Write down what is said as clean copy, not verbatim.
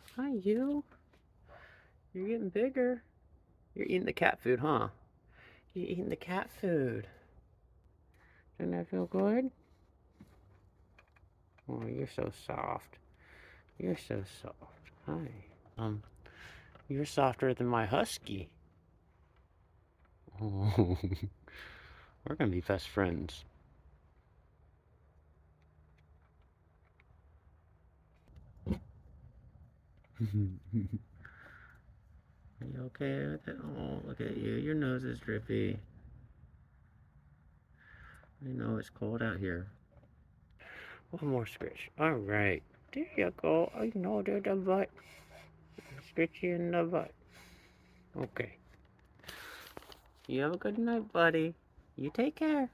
Oh, hi, you. You're getting bigger. You're eating the cat food, huh? You're eating the cat food. Doesn't that feel good? Oh, you're so soft. You're so soft. Hi. You're softer than my husky. Oh, we're gonna be best friends. Are you okay with it? Oh, look at you. Your nose is drippy. I know it's cold out here. One more scratch. All right. There you go. I know there's the butt. Scratch you in the butt. Okay. You have a good night, buddy. You take care.